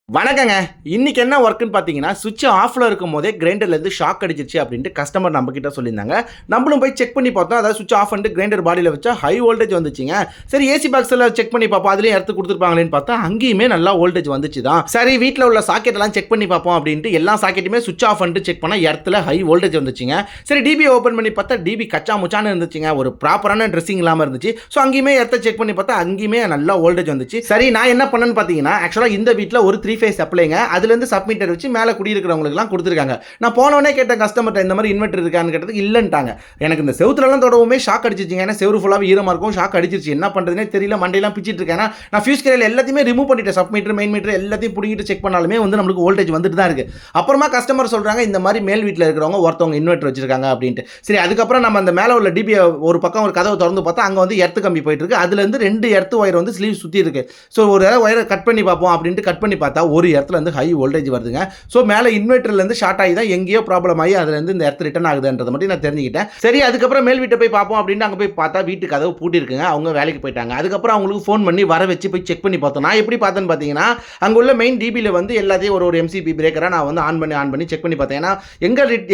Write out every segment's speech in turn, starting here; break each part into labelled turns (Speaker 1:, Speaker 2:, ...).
Speaker 1: வணக்கங்க. இன்னைக்கு என்ன ஒர்க்குன்னு பார்த்தீங்கன்னா, ஸ்விட்ச் ஆஃப்ல இருக்கும்போதே கிரைண்டர்லேருந்து ஷாக் அடிச்சிருச்சு அப்படின்ட்டு கஸ்டமர் நம்மகிட்ட சொல்லியிருந்தாங்க. நம்மளும் போய் செக் பண்ணி பார்த்தோம். அதாவது ஸ்விட்ச் ஆஃப் பண்ணிட்டு கிரைண்டர் பாடியில வச்சா ஹை வோல்டேஜ் வந்துச்சுங்க. சரி ஏசி பாக்ஸில் செக் பண்ணி பார்ப்போம். அதுலேயும் எர்த்து கொடுத்துருப்பாங்களேன்னு பார்த்தா அங்கேயுமே நல்லா வோல்டேஜ் வந்துச்சு தான். சரி வீட்டில் உள்ள சாக்கெட்டெல்லாம் செக் பண்ணி பார்ப்போம் அப்படின்ட்டு எல்லா சாக்கெட்டுமே ஸ்விட்ச் ஆஃப் பண்ணிட்டு செக் பண்ணால் எர்த்தில் ஹை வோல்டேஜ் வந்துச்சுங்க. சரி டிபி ஓப்பன் பண்ணி பார்த்தா டிபி கச்சா முச்சான்னு இருந்துச்சுங்க. ஒரு ப்ராப்பரான ட்ரெஸ்ஸிங் இல்லாமல் இருந்துச்சு. ஸோ அங்கேயுமே எர்த்தை செக் பண்ணி பார்த்தா அங்கேயுமே நல்லா வோல்டேஜ் வந்துச்சு. சரி நான் என்ன பண்ணேன்னு பார்த்தீங்கன்னா, ஆக்சுவலாக இந்த வீட்டில் ஒரு 3 ஃபேஸ் சப்ளைங்க. அதுலேருந்து சப்மீட்டர் வச்சு மேலே குடியிருக்கிறவங்களுக்குலாம் கொடுத்துருக்காங்க. நான் போனவொடனே கேட்டேன் கஸ்டமர்கிட்ட, இந்த மாதிரி இன்வெர்டர் இருக்கான்னு கேட்டதுக்கு இல்லைன்ட்டாங்க. எனக்கு இந்த செவுத்துலலாம் தொடவுமே ஷாக் அடிச்சிச்சிங்க. ஏன்னா செவுரு ஃபுல்லாக ஈரமாக இருக்கும். ஷாக் அடிச்சிருச்சு. என்ன பண்ணுறதுனே தெரியல. மண்டையெல்லாம் பிச்சிட்டு இருக்கேன். நான் ஃபியூஸ் கேரியல் எல்லாத்தையுமே ரிமூவ் பண்ணிட்டேன். சப்மீட்டர் மெயின் மீட்டர் எல்லாத்தையும் பிடிங்கிட்டு செக் பண்ணாலுமே வந்து நம்மளுக்கு வோல்டேஜ் வந்துட்டு தான் இருக்குது. அப்புறமா கஸ்டமர் சொல்கிறாங்க, இந்த மாதிரி மேல் வீட்டில் இருக்கிறவங்க ஒருத்தவங்க இன்வெர்டர் வச்சிருக்காங்க அப்படின்ட்டு. சரி அதுக்கப்புறம் நம்ம அந்த மேலே உள்ள டிபி ஒரு பக்கம் ஒரு கதவை திறந்து பார்த்தா அங்கே வந்து எர்த்து கம்பி போயிட்டு இருக்கு. அதுலேருந்து 2 எர்த்து ஒயர் வந்து ஸ்லீவ் சுற்றி இருக்கு. ஸோ ஒரு ஒயரை கட் பண்ணி பார்ப்போம் அப்படின்ட்டு கட் பண்ணி பார்த்தா ஒரு இடத்துல வந்து ஹை வோல்டேஜ் வருதுங்க. ஸோ மேலே இன்வெர்டர்லேருந்து ஷார்ட் ஆகி தான் எங்கேயோ ப்ராப்ளம் ஆகி அதுலேருந்து இந்த எர்த் ரிட்டர்ன் ஆகுதுன்றதை மட்டும் நான் தெரிஞ்சுக்கிட்டேன். சரி அதுக்கப்புறம் மேல் வீட்டை போய் பார்ப்போம் அப்படின்னு அங்கே போய் பார்த்தா வீட்டு கதவு பூட்டி இருக்குங்க. அவங்க வேலைக்கு போயிட்டாங்க. அதுக்கப்புறம் அவங்களுக்கு ஃபோன் பண்ணி வர வச்சு போய் செக் பண்ணி பார்த்தோம். நான் எப்படி பார்த்தேன்னு பார்த்தீங்கன்னா, அங்கே உள்ள மெயின் டிபியில் வந்து எல்லாத்தையும் ஒரு எம்சிபி பிரேக்கராக நான் வந்து ஆன் பண்ணி செக் பண்ணி பார்த்தேன். ஏன்னா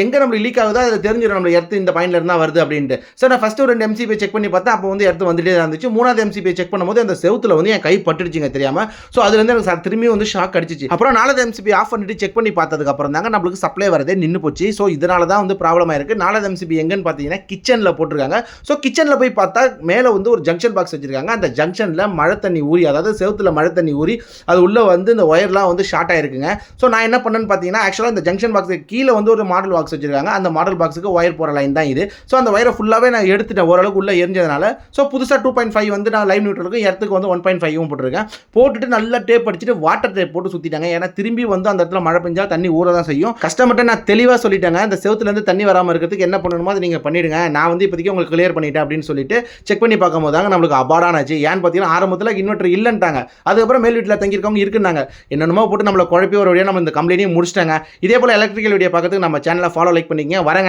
Speaker 1: எங்கே நம்மளுக்கு லீக் ஆகுதோ அதை தெரிஞ்சிடும் நம்ம எர்த்து இந்த பாயிண்ட்ல இருந்தால் வருது அப்படின்ட்டு. சார் நான் ஃபஸ்ட்டு ஒரு 2 எம்சிபி செக் பண்ணி பார்த்தேன். அப்போ வந்து எர்த்து வந்துட்டே தான் இருந்துச்சு. 3வது எம்சிபி செக் பண்ணும்போது அந்த செவுத்துல வந்து என் கை பட்டுடுச்சுங்க தெரியாம. ஸோ அதுலேருந்து எனக்கு திரும்பி வந்து ஷாக் அடிச்சிச்சு. அப்புறம் 4வது எம்சிபி ஆஃப் பண்ணிட்டு செக் பண்ணி பார்த்ததுக்கு அப்புறம் தாங்க நம்மளுக்கு சப்ளை வரதே நின்று போச்சு. ஸோ இதனால தான் வந்து ப்ராப்ளம் ஆயிருக்கு. 4வது எம்சிபி எங்கன்னு பார்த்தீங்கன்னா கிச்சனில் போட்டிருக்காங்க. ஸோ கிச்சனில் போய் பார்த்தா மேலே வந்து ஒரு ஜங்ஷன் பாக்ஸ் வச்சிருக்காங்க. அந்த ஜங்ஷனில் மழை தண்ணி ஊறி, அதாவது செவுத்துல மழை தண்ணி ஊறி அது உள்ள வந்து இந்த ஒயர்லாம் வந்து ஷார்ட் ஆயிருக்குங்க. ஸோ நான் என்ன பண்ணேன்னு பார்த்தீங்கன்னா, ஆக்சுவலாக இந்த ஜங்ஷன் பாக்ஸுக்கு கீழே வந்து ஒரு மாடல் பாக்ஸ் வச்சிருக்காங்க. அந்த மாடல் பாக்ஸுக்கு ஒயர் போகிற லைன் தான் இது. ஸோ அந்த ஒயரை ஃபுல்லாகவே நான் எடுத்துட்டேன். ஓரளவுக்கு உள்ள எரிஞ்சதுனால. ஸோ புதுசாக 2.5 வந்து நான் லைவ் நியூட்ரலுக்கும் எர்த்துக்கு வந்து 1.5 போட்டிருக்கேன். போட்டுட்டு நல்லா டேப் அடிச்சுட்டு வாட்டர் டேப் போட்டு சுற்றிட்டாங்க. ஏன்னா திரும்பி வந்து அந்த இடத்துல மழை பெஞ்சா தண்ணி ஊற தான் செய்யும். கஸ்டமர்கிட்ட நான் தெளிவாக சொல்லிட்டேங்க, இந்த செவுத்துலேருந்து தண்ணி வராமல் இருக்கிறதுக்கு என்ன பண்ணணுமோ அதை நீங்கள் பண்ணிடுங்க. நான் வந்து இப்போதைக்கு உங்களுக்கு கிளியர் பண்ணிட்டேன் அப்படின்னு சொல்லிட்டு செக் பண்ணி பார்க்கும்போது தாங்க நம்மளுக்கு அபாடானாச்சு. ஏன்னு பார்த்தீங்கன்னா ஆரம்பத்தில் இன்வெர்டர் இல்லைன்ட்டாங்க. அதுக்கப்புறம் மேல் வீட்டில் தங்கியிருக்கவங்க இருக்குன்னாங்க. என்னென்னமோ போட்டு நம்மளை குழப்பி ஒரு வழியாக நம்ம இந்த கம்ப்ளைண்ட்டையும் முடிச்சிட்டாங்க. இதே போல் எலக்ட்ரிக்கல் வீடியோ பார்க்கறதுக்கு நம்ம சேனலை ஃபாலோ லைக் பண்ணிக்கங்க. வரங்க.